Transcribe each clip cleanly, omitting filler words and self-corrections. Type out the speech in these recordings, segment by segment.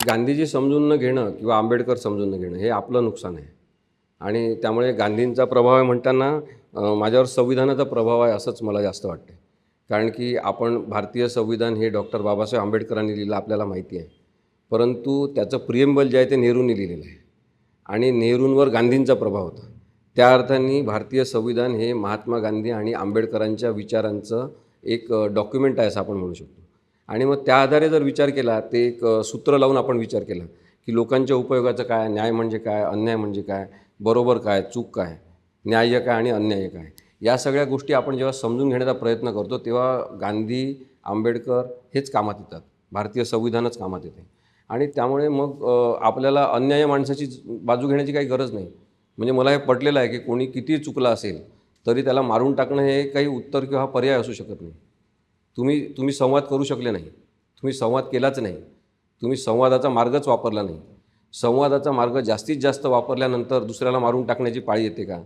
गांधीजी समजून न घेणं किंवा आंबेडकर समजून न घेणं हे आपलं नुकसान आहे. आणि त्यामुळे गांधींचा प्रभाव आहे म्हणताना माझ्यावर संविधानाचा प्रभाव आहे असंच मला जास्त वाटते. कारण की आपण भारतीय संविधान हे डॉक्टर बाबासाहेब आंबेडकरांनी लिहिलं आपल्याला माहिती आहे. परंतु त्याचं प्रिएम्बल जे आहे ते नेहरूंनी लिहिलेलं आहे आणि नेहरूंवर गांधींचा प्रभाव होता. त्या अर्थाने भारतीय संविधान हे महात्मा गांधी आणि आंबेडकरांच्या विचारांचं एक डॉक्युमेंट आहे असं आपण म्हणू शकतो. आणि मग त्या आधारे जर विचार केला, ते एक सूत्र लावून आपण विचार केला की लोकांच्या उपयोगाचं काय, न्याय म्हणजे काय, अन्याय म्हणजे काय, बरोबर काय, चूक काय, न्याय्य काय आणि अन्याय्य काय, या सगळ्या गोष्टी आपण जेव्हा समजून घेण्याचा प्रयत्न करतो तेव्हा गांधी, आंबेडकर हेच कामात येतात, भारतीय संविधानच कामात येते. आणि त्यामुळे मग आपल्याला अन्याय्य माणसाची बाजू घेण्याची काही गरज नाही. म्हणजे मला हे पटलेलं आहे की कोणी कितीही चुकला असेल तरी त्याला मारून टाकणं हे काही उत्तर किंवा पर्याय असू शकत नाही. तुम्ही संवाद करू शकले नाही, तुम्ही संवाद केलाच नाही, तुम्ही संवादाचा मार्गच वापरला नाही. संवादाचा मार्ग जास्तीत जास्त वापरल्यानंतर दुसऱ्याला मारून टाकण्याची पाळी येते का,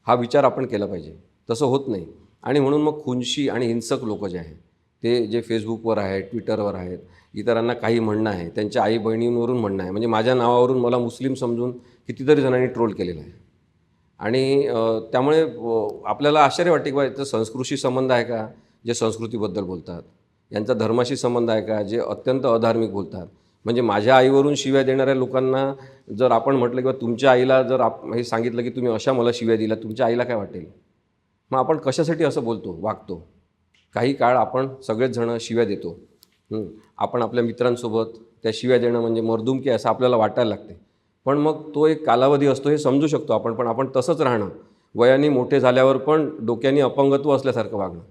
हा विचार आपण केला पाहिजे. तसं होत नाही. आणि म्हणून मग खुनशी आणि हिंसक लोक जे आहेत ते जे फेसबुकवर आहेत, ट्विटरवर आहेत, इतरांना काही म्हणणं आहे, त्यांच्या आई बहिणींवरून म्हणणं आहे, म्हणजे माझ्या नावावरून मला मुस्लिम समजून कितीतरी जणांनी ट्रोल केलेलं आहे. आणि त्यामुळे आपल्याला आश्चर्य वाटते की बा याचा संस्कृतीशी संबंध आहे का, जे संस्कृतीबद्दल बोलतात, यांचा धर्माशी संबंध आहे का, जे अत्यंत अधार्मिक बोलतात. म्हणजे माझ्या आईवरून शिव्या देणाऱ्या लोकांना जर आपण म्हटलं किंवा तुमच्या आईला जर हे सांगितलं की तुम्ही अशा मला शिव्या दिल्या, तुमच्या आईला काय वाटेल? मग आपण कशासाठी असं बोलतो, वागतो? काही काळ आपण सगळेच जण शिव्या देतो. आपण आपल्या मित्रांसोबत त्या शिव्या देणं म्हणजे मर्दुमकी असं आपल्याला वाटायला लागते. पण मग तो एक कालावधी असतो हे समजू शकतो आपण, पण आपण तसंच राहणं, वयाने मोठे झाल्यावर पण डोक्याने अपंगत्व असल्यासारखं वागणं,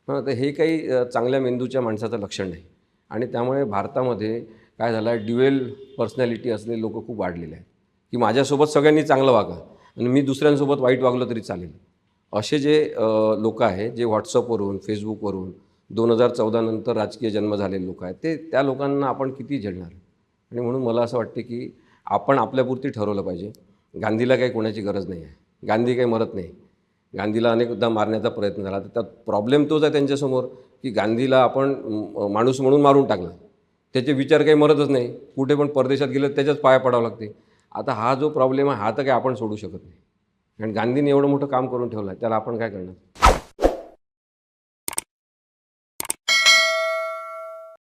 तर हे काही चांगल्या मेंदूच्या माणसाचं लक्षण नाही. आणि त्यामुळे भारतामध्ये काय झालं आहे, ड्युएल पर्सनॅलिटी असलेले लोक खूप वाढलेले आहेत की माझ्यासोबत सगळ्यांनी चांगलं वागा आणि मी दुसऱ्यांसोबत वाईट वागलं तरी चालेल. असे जे लोक आहेत, जे व्हॉट्सअपवरून, फेसबुकवरून 2014 नंतर राजकीय जन्म झालेले लोक आहेत, त्या लोकांना आपण किती झेलणार? आणि म्हणून मला असं वाटते की आपण आपल्यापुरती ठरवलं पाहिजे. गांधीला काही कोणाची गरज नाही आहे. गांधी काही मरत नाही. गांधीला अनेकदा मारण्याचा प्रयत्न झाला, तर त्यात प्रॉब्लेम तोच आहे त्यांच्यासमोर की गांधीला आपण माणूस म्हणून मारून टाकला, त्याचे विचार काही मरतच नाही, कुठे पण परदेशात गेलं त्याच्याच पाया पडावं लागते. आता हा जो प्रॉब्लेम आहे हा तर काही आपण सोडू शकत नाही. आणि गांधीने एवढं मोठं काम करून ठेवलं आहे, त्याला आपण काय करणार?